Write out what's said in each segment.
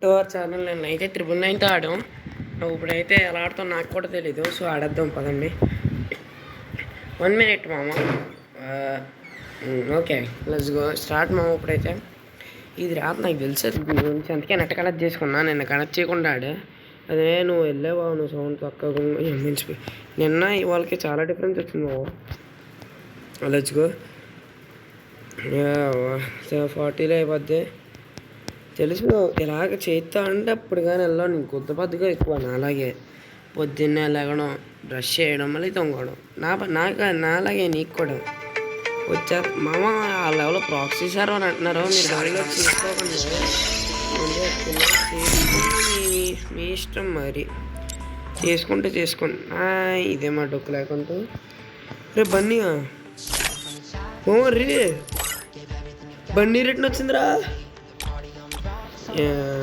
Our channel నేను అయితే 999తో ఆడాం. ఇప్పుడైతే ఎలా ఆడుతాం నాకు కూడా తెలీదు. సో ఆడేద్దాం పదండి. 1 minute మామ. ఓకే లెట్స్ గో స్టార్ట్ మామ. ఇప్పుడైతే ఇది రాదు నాకు తెలుసు దీని గురించి, అందుకే నెట్ కనెక్ట్ చేసుకున్నా. నిన్న కనెక్ట్ చేయకుండా ఆడే. అదే నువ్వు వెళ్ళావా, నువ్వు సౌండ్ తక్కువ మించిపోయి. నిన్న ఇవాళకి చాలా డిఫరెన్స్ వచ్చింది బాబు. Let's go. 40లో అయిపోద్ది. తెలుసు ఇలాగ చేస్తా అంటే అప్పుడు కానీ వెళ్ళావు. నేను కొద్దిగా ఎక్కువ అలాగే పొద్దున్నే లేగడం, బ్రష్ చేయడం, మళ్ళీ తొంగడం. నాలాగే నీకు కూడా వచ్చా మామ. ఆ లెవెల్లో ప్రాక్సీ సార్ అని అంటున్నారు. మీరు దానిలో చేసుకోకండి, మీ ఇష్టం మరి. చేసుకుంటే చేసుకోండి. ఇదే మా డొక్కు లేకుండా రే బన్నీ రే బండి రిటర్న్ వచ్చిందిరా.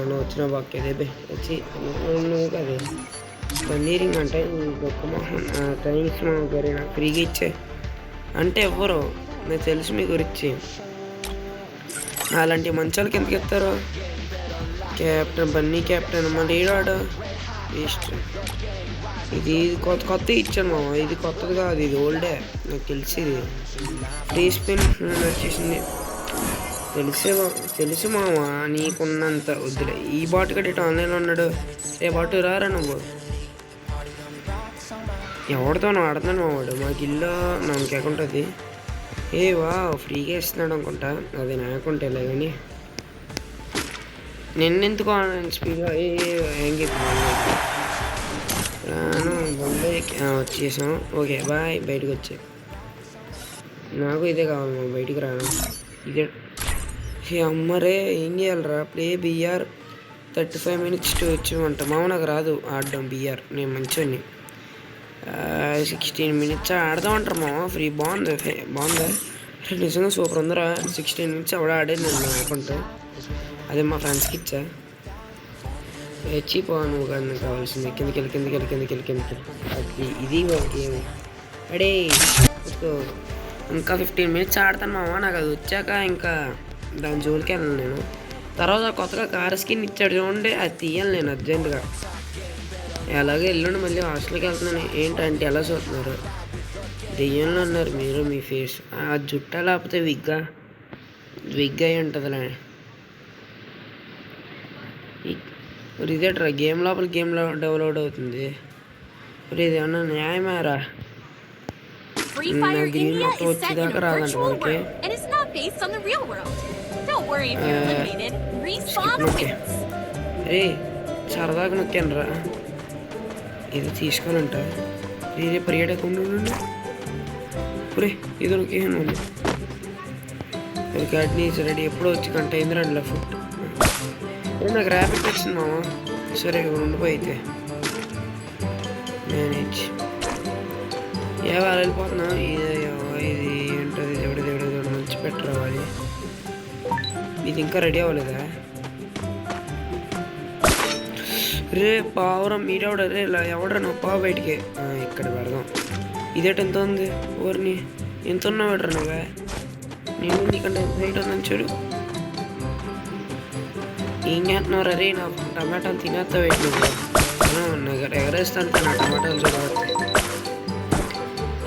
నువ్వు వచ్చిన బాక్యదే వచ్చి నువ్వు కదే పన్నీరింగ్ అంటే గొప్ప మొహం. థ్యాంక్స్ మా గారి నాకు ఫ్రీగా ఇచ్చే అంటే ఎవ్వరు నాకు తెలుసు మీ గురించి. అలాంటి మంచాలకి ఎందుకు ఎత్తారు? క్యాప్టెన్ బన్నీ క్యాప్టెన్ మళ్ళీ ఏడాడు వేస్ట్. ఇది కొత్త ఇచ్చాను మామ. ఇది కొత్తది కాదు, ఇది ఓల్డే నాకు తెలిసి. ఇది ఫ్రీ స్పిన్ వచ్చేసింది. తెలుసు మామ నీకున్నంత వద్దులే. ఈ బాటు కట్టి ఆన్లైన్లో ఉన్నాడు. రే బాటు రారా నువ్వు. ఎవరితో ఆడుతున్నాను మావాడు. మాకు ఇల్లు నాకు అకౌంట్ అది. వా ఫ్రీగా ఇస్తున్నాడు అనుకుంటా. అది నా అకౌంట్ వెళ్ళా కానీ నిన్నెందుకు స్పీడ్గా ఏం చెప్పాను. వచ్చేసాం. Okay bye. బయటకు వచ్చా. నాకు ఇదే కావాలి మా బయటికి రాను. ఇదే అమ్మరే ఏం చేయాలరా. ప్లే బిఆర్ 35 minutes to వచ్చామంట మామ. నాకు రాదు ఆడడం బిఆర్. నేను మంచివాడిని. 16 minutes ఆడదామంటారు మామ. ఫ్రీ బాగుంది నిజంగా సూపర్ ఉందరా. 16 minutes ఎవడ ఆడేది నేను అనుకుంటా. అదే మా ఫ్రెండ్స్కి ఇచ్చా. చీపో నువ్వు కాదు నాకు కావాల్సింది. కిందకి అది ఇది గేమ్. అడే ఇంకా 15 minutes ఆడతాను మామ. నాకు అది వచ్చాక ఇంకా దాని జోలికి వెళ్ళను నేను. తర్వాత కొత్తగా కార్ స్కిన్ ఇచ్చాడు చూడండి, అది తీయాలి నేను అర్జెంటుగా. అలాగే ఎల్లుండి మళ్ళీ హాస్టల్కి వెళ్తున్నాను. ఏంటంటే ఎలా చూస్తున్నారు? దెయ్యంలో ఉన్నారు మీరు. మీ ఫేస్ ఆ జుట్ట లేకపోతే విగ్గా అయి ఉంటుందిలే. ఇదేట్రా గేమ్ లోపల డౌన్లోడ్ అవుతుంది. ఇది ఏమన్నా న్యాయమారా? దీని మొత్తం వచ్చేదాకా రాదంట మనకి. రే సరదాగా నొక్కాను రా. ఇది తీసుకోనంట. ఇది పర్యాడ కొండ రే ఇది నొక్కేను. అది రెడీ ఎప్పుడో వచ్చి గంట అయింది రండి ఫుడ్. నాకు ర్యాపిడ్ వచ్చింది మామ. సరే ఉండిపోయితే మేనేజ్ వెళ్ళిపోతున్నా. ఇది ఏంటది? దేవుడు మంచి పెట్టరావాలి. ఇది ఇంకా రెడీ అవ్వలేదా? రే పావురం మీరెవడ? రే ఇలా ఎవడరా నువ్వు పా బయటికి. ఇక్కడ పెడదాం. ఇదేట ఎంత ఉంది? ఊరిని ఎంత ఉన్నావు పెట్టరా నువ్వే? నేను నీకంటే ఎంత హైట్ ఉందని చూడు. ఏం చేస్తున్నావు రే? నా టమాటాలు తినేస్తా వెయిట్ నువ్వు. ఎగరేస్తాను నా టమాటాలు చూడబట్టి.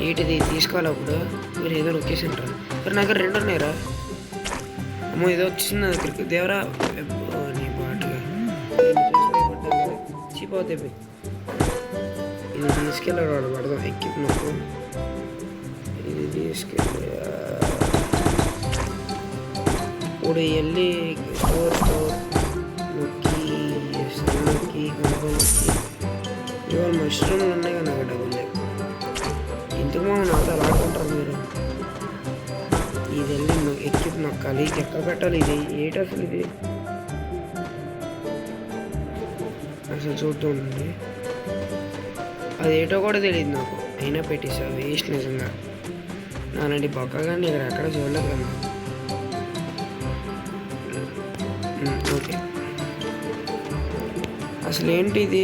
ఏంటిది తీసుకోవాలి అప్పుడు? మీరు ఏదో నొక్కేసింటారు. మరి నాకు 2 ఉన్నాయిరా. అమ్మో ఏదో వచ్చింది నా దగ్గరికి. దేవరా నీ బాటుగా చీపోతే ఇది తీసుకెళ్ళాడు పడదాం. ఎక్కి నాకు ఇది తీసుకెళ్ళి ఇప్పుడు వెళ్ళి స్టోర్ నొక్కి ఇవాళ మష్రూమ్లు ఉన్నాయి కదా నాకు డబ్బులు లేవు. ఇంతకు నాతో అలా ఆడుకుంటారు మీరు. ఇది వెళ్ళి ఎక్కి నొక్కాలి. ఎక్కడ పెట్టాలి? ఇది ఏంటి అసలు? ఇది అసలు చూస్తూ ఉండండి. అది ఏటో కూడా తెలియదు నాకు. అయినా పెట్టేసా వేస్ట్ నిజంగా. నాలాంటి పక్క కానీ ఇక్కడ ఎక్కడ చూడలేదు కదా. ఓకే అసలు ఏంటి ఇది?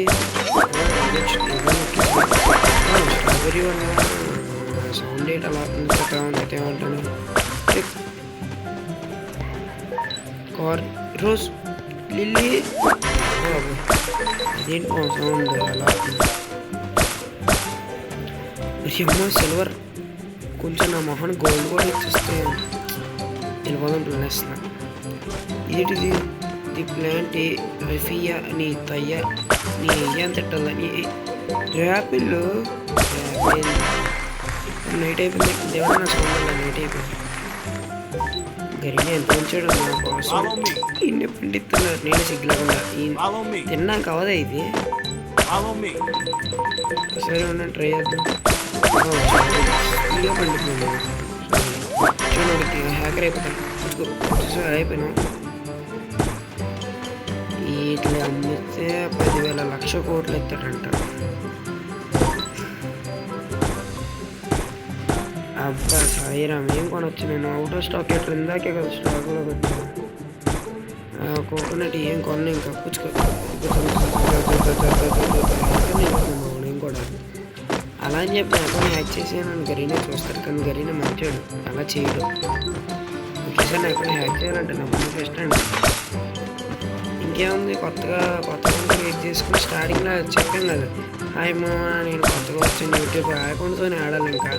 స్ట్రాబెరీ వల్ల సౌండ్ ఏంటి అలా ఏమంటాను? రోజ్ లిల్లీ దేనికోసం ఉంది అలా అమ్మ సిల్వర్ కొంచెం నా మొహన్ గోల్డ్ కూడా ఇచ్చేస్తే వెళ్ళిపోదాం ప్లాన్ ఏంటిది ది ప్లాంట్ రఫియా నీ తయ్య నీ ఏం తిట్టాల నీ యాపిల్ నైట్ అయిపోయింది దేవుడు నా సౌండ్ నైట్ అయిపోయింది గరిని ఎంత ఉంచాడు నా కోసం ఇన్ని పండిస్తున్నారు నేను సిగ్గులేకుండా తిన్నాక అవదా ఇది సరే ఉన్నా ట్రై చేద్దాం వీడియో పండుతుంది చూడండి హ్యాకర్ అయిపోతాను అయిపోయినా ఇట్లా అమ్మితే 10,000 లక్ష కోట్లు ఎత్తాడంట అబ్బా సాయిరామ్ ఏం కొనొచ్చు నేను అవుట్ ఆఫ్ స్టాక్ ఎట్లా ఇందాకే కదా స్టాక్లో పెట్టాను కోకోనట్ ఏం కొన్నా ఇంకా నేను కూడా అలా అని చెప్పి అకౌంట్ హ్యాక్ చేసాను గరీనే చూస్తాడు కానీ గరీనే మంచాడు అలా చేయడు ఒకేసారి నా అకౌంట్ హ్యాక్ చేయాలంటే నా ముందు బెస్ట్ అండి ఇంకేముంది కొత్తగా క్రియేట్ చేసుకుని స్టార్టింగ్లో చెప్పాను కదా హాయ్ మామా నేను కొత్తగా వచ్చాను యూట్యూబ్ అకౌంట్తోనే ఆడాలి ఇంకా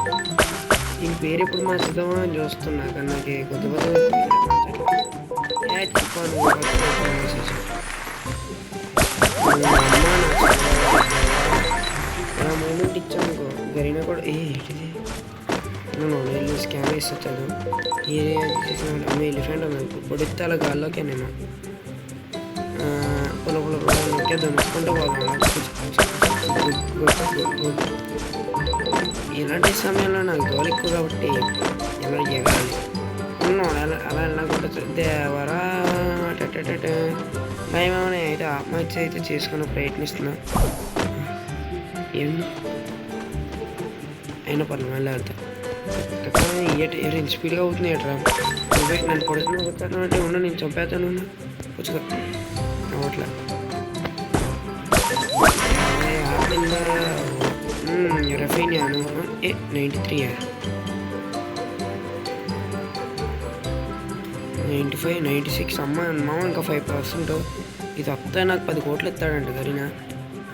దీని పేరు ఎప్పుడు మార్చుదామో అని చూస్తున్నా కానీ నాకు కొద్ది చెప్పాను మూమెంట్ ఇచ్చాను గరీనా కూడా ఏంటిది నేను స్కాన్ వేసి వచ్చాను అమ్మ ఎలిఫెంట్ ఉంది పొడితే అలా గాల్లోకే నేను నొక్కేద్దాం నొక్కుంటూ పోదాం ఇలాంటి సమయంలో నాకు గోల్ ఎక్కువ కాబట్టి ఎలా ఎగాలి అలా వెళ్ళకుండా దేవరా భయమని అయితే ఆత్మహత్య అయితే చేసుకుని ప్రయత్నిస్తున్నా ఏం అయినా పర్లేదు మళ్ళీ వెళ్తా స్పీడ్గా అవుతుంది ఏట్రా నన్ను పొడుచుకుని అంటే ఉన్నా నేను చంపేస్తాను కూర్చుకో అట్లా రఫీనియా 93 95 96 అమ్మ ఇంకా 5% ఇది వస్తే నాకు 10 కోట్లు ఇస్తాడంట గరీనా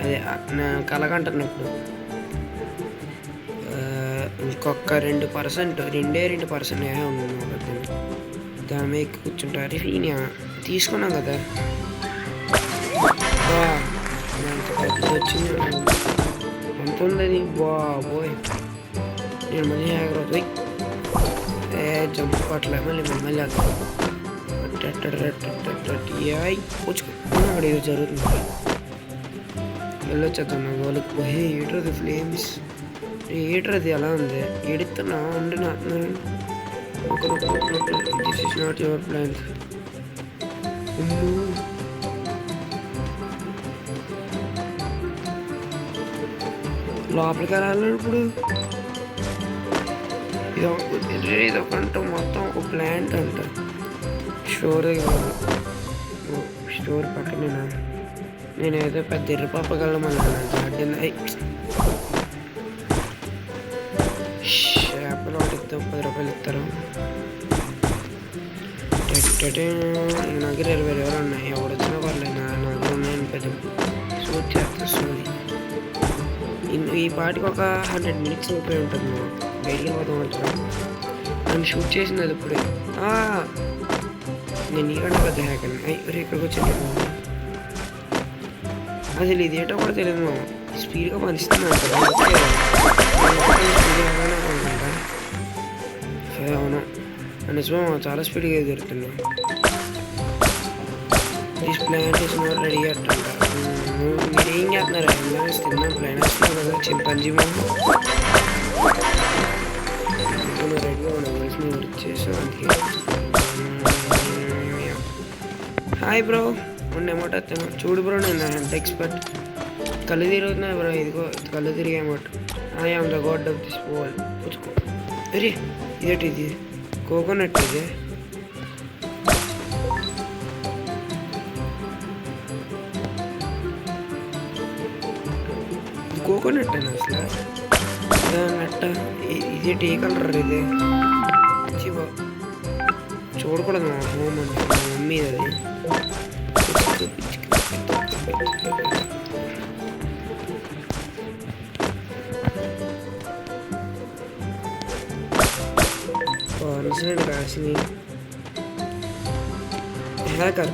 అదే నా కలగంటున్నప్పుడు ఇంకొక 2% 2% ఉంది దాని మీద కూర్చుంటా రఫీనియా తీసుకున్నాం కదా వచ్చింది ఎంత ఉంది అది బాబోయ్ నేను మళ్ళీ హ్యాకర్ అవుతుంది జంప్ అట్లా మళ్ళీ కూర్చుకున్నాడు ఏదో జరుగుతుంది వెళ్ళొచ్చేద్దాం నా గోలికి పోయి ఏటది ఫ్లేమ్స్ ఏటది అలా ఉంది ఏడుతున్నా ఉండి this is not your plan లోపలికి వెళ్ళాలి ఇప్పుడు ఇది ఒకంట మొత్తం ఒక ప్లాంట్ అంట స్టోర్ పక్కన నేనైతే పెద్ద ఎర్రపాపగలమన్నా గార్డెన్ చేపలు ఒకటి ఇద్దాం 10 రూపాయలు ఇస్తారు నా దగ్గర 20 ఎవరు ఉన్నాయి ఎవరు వచ్చినా పర్లేదు నా దగ్గర ఉన్నాయని పెద్ద సూట్ చేస్తా సూది ఈ పాటికి ఒక 100 మినిట్స్ అయిపోయి ఉంటుంది మనం బయటికి వెళ్ళిపోతాం అంటారా నన్ను షూట్ చేసింది అది ఇప్పుడే నేను నీకంటే పెద్ద హ్యాకర్ని ఇక్కడికి వచ్చాను అసలు ఇదేటో కూడా తెలియదు మా స్పీడ్గా పంచుతుంది అంటారు అవును నిజమా చాలా స్పీడ్గా ఎదురుతున్నా this plant is not ready అంట మీరు ఏం చేస్తున్నారు తిన్నా ప్లాన్ వేస్తున్నారు కదా చింపాంజీ రెడీగా ఉన్నాం వర్క్ చేసాం అందుకే హాయ్ బ్రో ఉన్న అమౌంట్ వస్తాను చూడు బ్రో నేను హెల్త్ ఎక్స్పర్ట్ కళ్ళు తిరుగుతున్నాయి బ్రో ఇదిగో కళ్ళు తిరిగే amount I am the god of this world పుచ్చుకో అరే ఇదేంటి ఇది కోకోనట్ ఇది కోకోనట్ అని అసలు నట్ట ఇదేంటి ఏ కలర్ ఇది చూడకూడదు మా హోమ్ అంటే మా మమ్మీ అది తెలిసినట్టు కాసిని హ్యాకర్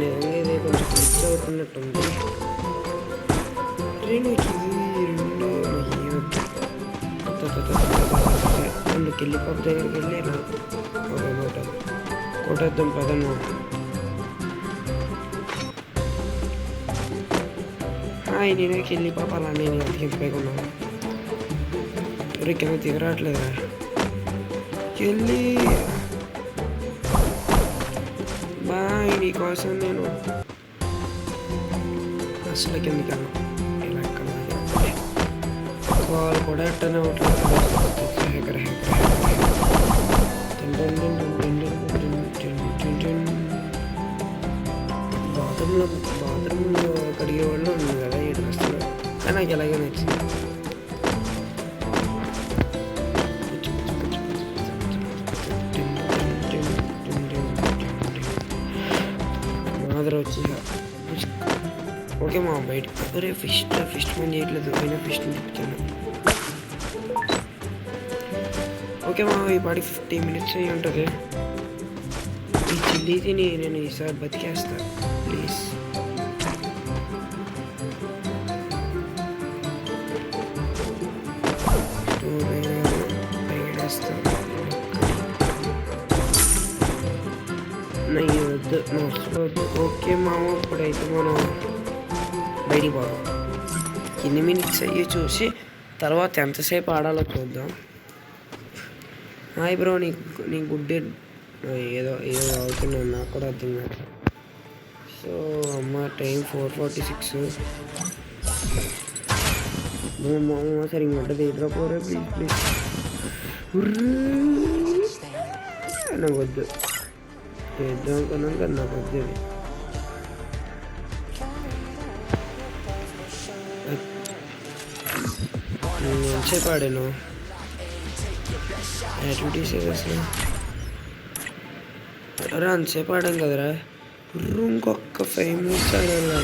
నిజంగా ఇదే కొంచెం పిచ్ అవుతున్నట్టుంది. రెండు కిల్లి పప్పు దగ్గరికి వెళ్ళి కొట్టేద్దాం పదను. నేనే కిల్లి పాప అలా నేను ఎత్తికిపోయికున్నాను. కింద దిగరాట్లేదా కెళ్ళి బాయ్ నీకోసం నేను అసలు కిందకి ఇలా కాల్ కూడా ఎట్టనే ఒకటి బాత్రూంలో కడిగే వాళ్ళు ఉంది కదా ఈ డ్రెస్లో, కానీ నాకు ఎలాగే నచ్చింది. మాదర వచ్చి ఓకే మా బయట అరే ఫిష్ పని చేయట్లేదు, అయినా ఫిష్ని తిప్పుతాను. ఓకే మా ఈ పాటికి 50 minutes అయ్యి ఉంటుంది. ఈ చిల్లీ తిని నేను ఈసారి బతికేస్తా ప్లీజ్. వద్దు ఓకే మామ. ఇప్పుడైతే మనం బయటికి పోదాం. ఎన్ని మినిట్స్ అయ్యి చూసి తర్వాత ఎంతసేపు ఆడాలో చూద్దాం. హాయ్ బ్రో, నీ గుడ్ ఏదో అవుతున్నాను, నాకు కూడా అర్థం కాదు. సో అమ్మ టైం 4:46. మామ సరే ఇంకొంటుంది ఎదురు పోరే ప్లీజ్ ప్లీజ్. నాకు వద్దు చేద్దాం అనుకున్నాను కదా, నాకు వద్దు. నేను ఎంతసేపు ఆడాను యాక్టివిటీస్ అసలు అరే అంతసేపు ఆడాం కదరా. ఇంకొక 5 minutes ఆడాను.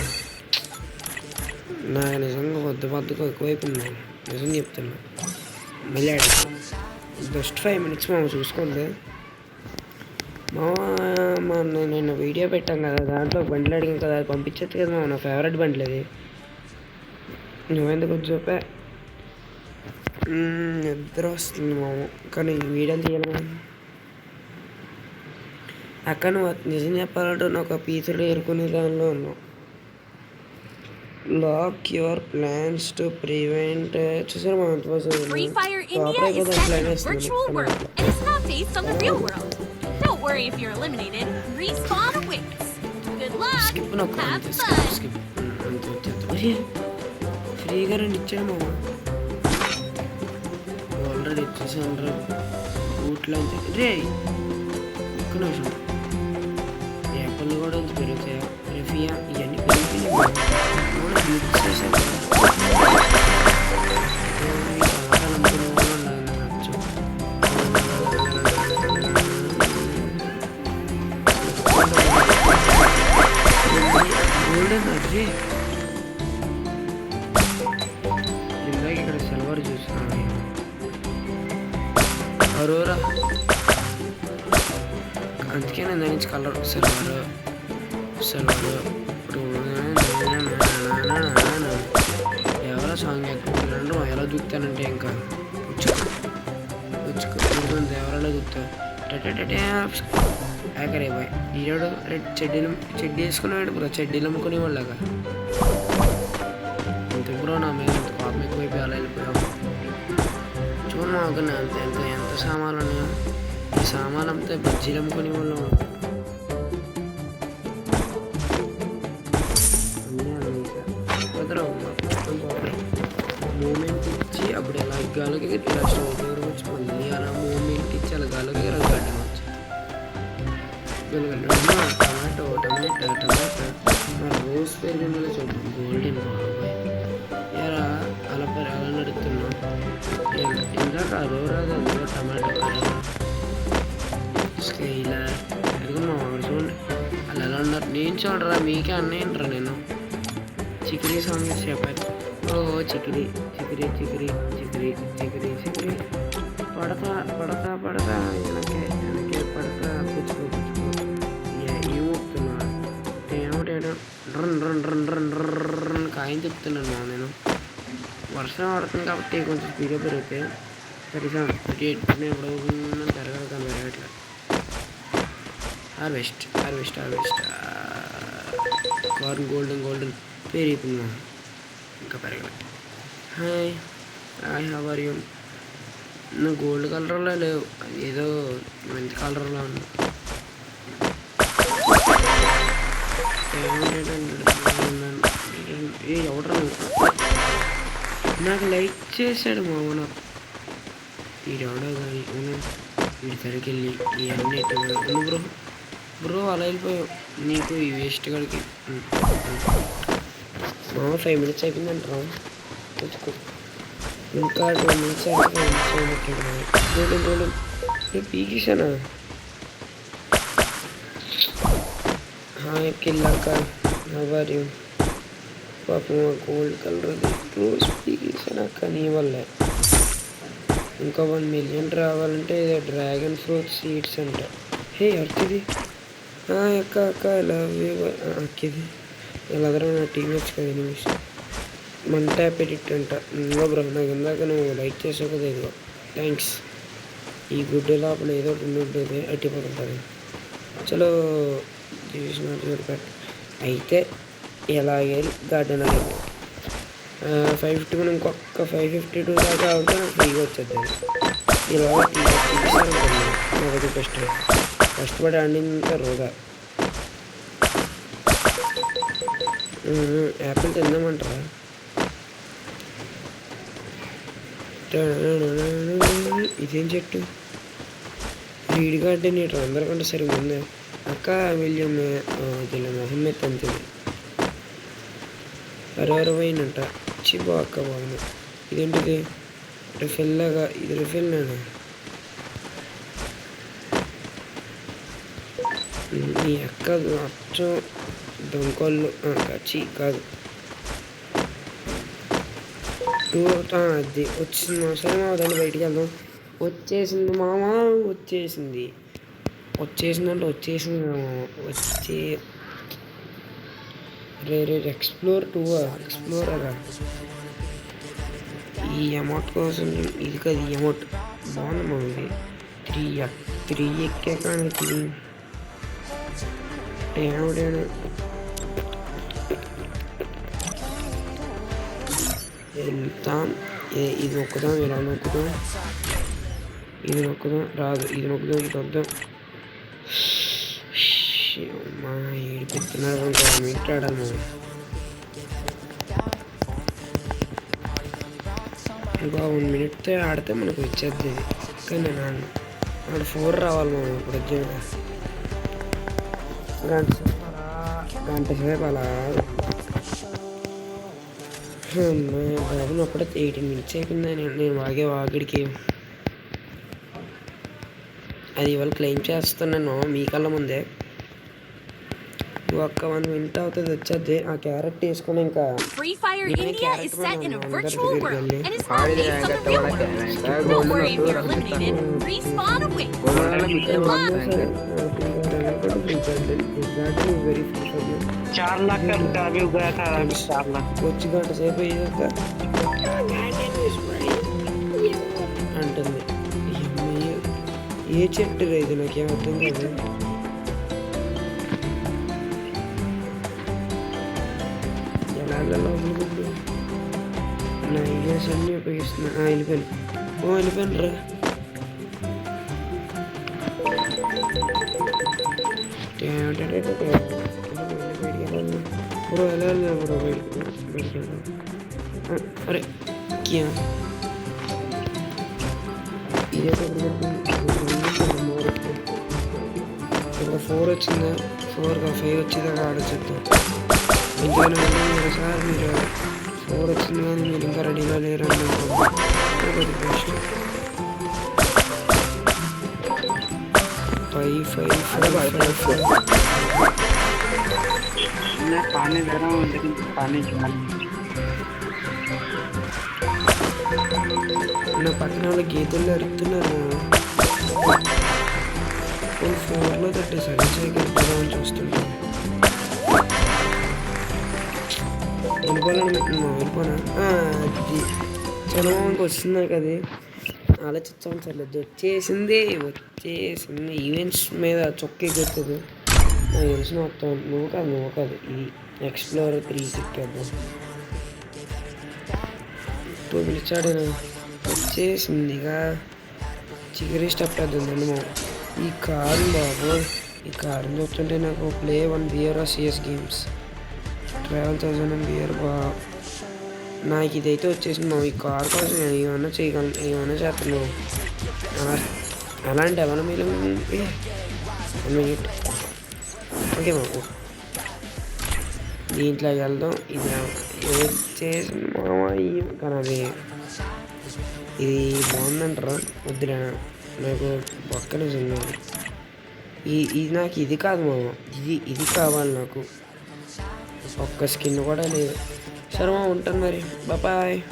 నాకు నిజంగా బద్దకు ఎక్కువైపోయింది, నిజం చెప్తున్నా. మళ్ళీ ఆడాను జస్ట్ 5 minutes మామ చూసుకోండి. మా నేను వీడియో పెట్టాం కదా, దాంట్లో బండ్లు అడిగాం కదా, అది పంపించచ్చు కదా మా, నా ఫేవరెట్ బండ్లు అది. నువ్వెందుకు వచ్చి చెప్పా నిద్ర వస్తుంది మామ, కానీ వీడియోలు తీయాలి. అక్కడ నువ్వు నిజం చెప్పాలంటే నువ్వు ఒక పీసులు ఏరుకునే దానిలో ఉన్నావు. Lock your plans to prevent చూసారు మా ప్లాన్ ఫ్రీగా రెండు ఇచ్చాడు మామ. ఆల్రెడీ ఇచ్చేసాను బూట్లు అంతే. రే ఒక్క నిమిషం, యాపిల్ కూడా పెరుగుతాయా రెఫియా ఇవన్నీ పెరుగుతాయి. గోల్డెన్ అదే ఇందాక ఇక్కడ సిల్వర్ చూస్తున్నాను. అరోరా అందుకే నేను దాని నుంచి కలర్ సిల్వర్ ఇప్పుడు ఎవరో సాంగ్ ఎక్కుంటున్నాడు. ఎలా దూకుతానంటే ఇంకా ఎవరెలా దూకుతా హ్యాకరే బాయ్. ఈరోడు చెడ్డీ వేసుకున్నాడు బ్రో, చెడ్డీలు అమ్ముకునే వాళ్ళగా. అంత బ్రో నా మీద ఎంత పాపం ఎక్కువైపోయి అలా వెళ్ళిపోయావు. చూడమా ఒక ఎంత సామాన్లు ఉన్నాయో. ఈ సామాన్లు అంతా బజ్జీలు అమ్ముకునే వాళ్ళు. మూమెంట్ ఇచ్చి అప్పుడు ఎలా గాలికి ఇలా స్టోర్ దగ్గర వచ్చి మళ్ళీ అలా మూమెంట్ ఇచ్చి అలా గాలికి ఇలా గార్డెన్ వచ్చి టమాటో మన రోజ్ పెరిగిందో చూడండి. గోల్డెన్ బాబాయ్ ఎరా అలా నడుస్తున్నాం. ఇందాక అరోరాగా టమాటో ఇలా ఎదుగున్నాం చూడండి. అలా ఎలా ఉన్నారు. నేను చూడరా మీకే అన్నయ్యంటారా నేను చికిరీ సాంగ్ చెప్పాలి. ఓ చికిరీ చికిరీ చికిరీ చికిరీ చికిరీ చికిరీ పడతా పడతా పడతా వెనకే వెనకే పడతా పుచ్చుకో పుచ్చుకో ఏమవుతున్నా ఏమిటేటో run run run run run కాయం చెప్తున్నాను నేను. వర్షం పడుతుంది కాబట్టి కొంచెం స్పీడ్గా పెరిగితే 37 38 ఇప్పుడు పెరగదు కానీ పెరగట్లేదు. Harvest harvest harvest corn golden golden పెరిగిపోయింది ఇంకా పెరగలేదు. Hi hi how are you? నువ్వు గోల్డ్ కలర్లో లేవు, ఏదో మంచి కలర్లో ఉంది. ఎవడరా నాకు లైక్ చేశాడు మా ఓన వీడెవడో కానీ వీడి సరికి వెళ్ళి ఇవన్నీ బ్రో బ్రో అలా వెళ్ళిపోయావు నీకు ఈ వేస్ట్ కాడికి. మా 5 minutes అయిపోయిందంటారా? తెచ్చుకో ఇంకా 2 minutes అయితే గోల్డెన్ గోల్డెన్ పీకేసానా? హాయ్ కిల్లాక హవారు పాపం గోల్డ్ కలర్ రోజు పీకేసాను అక్క నీ వల్లే. ఇంకా 1 million రావాలంటే డ్రాగన్ ఫ్రూట్ సీడ్స్ అంట. హే అర్కిది అక్క అక్క ఇలా అక్కిది ఇలా నా టీమేట్స్ కదా ఎనిమిస్ మన ట్యాప్ ఎడిట్ అంట. ఇంకో బ్రో నాకు ఇందాక నువ్వు లైక్ చేసావు కదా, ఇదిగో థ్యాంక్స్. ఈ గుడ్డ లోపల ఏదో ఉంటుంది అట్టిపోతుంటుంది. చలో అయితే ఎలాగే గార్డెన్ అనేది 550 మనం ఇంకొక 552 దాకా అవుతే నాకు ఫ్రీగా వచ్చేది. ఇలా నాకు బెస్ట్ కష్టపడి ఆడింత రోజా. యాపిల్ తిందామంటారా? ఇదేం చెట్టు? రీడ్ గార్డెన్ ఇటు అందరికంటే సరిగ్గా ఉంది. అక్క విలియం దీని మొహమ్మద్ అంతుంది 60 అంట. చిబో అక్క బాగుంది. ఇదేంటిది రిఫిల్ లాగా? ఇది రిఫిల్ నేను ఈ అక్క అచ్చం దొంగలు కచ్చి కాదు. అది వచ్చింది సరే దాన్ని బయటికి వెళ్దాం. వచ్చేసింది మామ వచ్చేసింది వచ్చేసిందంటే వచ్చేసింది వచ్చే రే రే ఎక్స్ప్లోర్ 2 ఎక్స్ప్లోర్ అలా. ఈ అమౌంట్ కోసం ఇది కాదు ఈ అమౌంట్ బాగుంది మా ఇది 3 ఎక్కే కానీ ఏమిటాను వెళ్తాం. ఇది నొక్కుదాం, ఇలా నొక్కుదాం, ఇది నొక్కుదాం రాదు, ఇది నొక్కుదాం, ఇది వద్దాం. మా ఏడిపిస్తున్నారు ఇంకా మినిట్ ఆడాము. ఇంకా 1 minute ఆడితే మనకు వచ్చేది. కానీ నేను ఆడ 4 రావాలి మనం ఇప్పుడు వచ్చేది. గంట సేపు అలా బాబు అప్పుడే 18 minutes అయిపోయింది. నేను వాగిడికి అది ఇవాళ క్లెయిమ్ చేస్తున్నాను మీ కళ్ళ ముందే. ఒక్క 1 minute అవుతుంది వచ్చేది. ఆ క్యారెట్ తీసుకుని ఇంకా వచ్చి గంట సేపు అయ్యాక అంటుంది. ఏ చెట్టు రైతు నాకేం అర్థం కాదు. ఎలా లోపలికి నా ఐడియాస్ అన్నీ ఉపయోగిస్తున్నా. వెళ్ళిపోయాను. వెళ్ళిపోయాను రా. బ్రో ఎలా వెళ్ళా బ్రో బయటికి అరే క్యా ఇదే ఇప్పుడు 4 వచ్చిందా? 4 5 వచ్చేదాకా ఆడొచ్చు. ఇంకేమైనా వెళ్ళి సార్ మీరు 4 వచ్చింది కానీ మీరు ఇంకా రెడీగా లేరు అనుకోండి. బెస్ట్ 5 5 5 5 5 मैं पानी दे रहा हूँ लेकिन पानी चुरा నా పక్కన వాళ్ళ గీతల్లో అరుతున్నారు. వాళ్ళు 4లో తట్టేసాడు. చేయగలుగుతామని చూస్తుంటాను. వెళ్ళిపోనా అది చదవడానికి వస్తున్నారు కదా, ఆలోచించాను. సర్లేదు, వచ్చేసింది. ఈవెంట్స్ మీద చొక్కే కొట్టదు. ఈవెంట్స్ మొత్తం నువ్వు కాదు ఇది ఎక్స్ప్లోరర్ 3 ఎక్కేద్దాం. 2 minutes ఆడినా వచ్చేసిందిగా. చివరి స్టెప్ అవుతుందండి. ఈ కారు బాబు, ఈ కారు చూస్తుంటే నాకు ప్లే 1 బియర్ సిఎస్ గేమ్స్ ట్రావెల్ 1000 బియర్ బాబు. నాకు ఇదైతే వచ్చేసింది మా. ఈ కార్ కోసం నేను ఏమన్నా చేయగలను, ఏమన్నా చేస్తున్నావు. అలాంటి ఎవరి మీరు ఓకే బాబు, దీంట్లోకి వెళ్దాం. ఇది వచ్చేసింది మామ. కానీ ఇది బాగుందంటారా? వద్దురా, నాకు పక్కన చిన్నది. ఇది నాకు ఇది కాదు మామ, ఇది కావాలి నాకు. ఒక్క స్కిన్ కూడా లేదు. సరే మా, ఉంటాను మరి. బాయ్.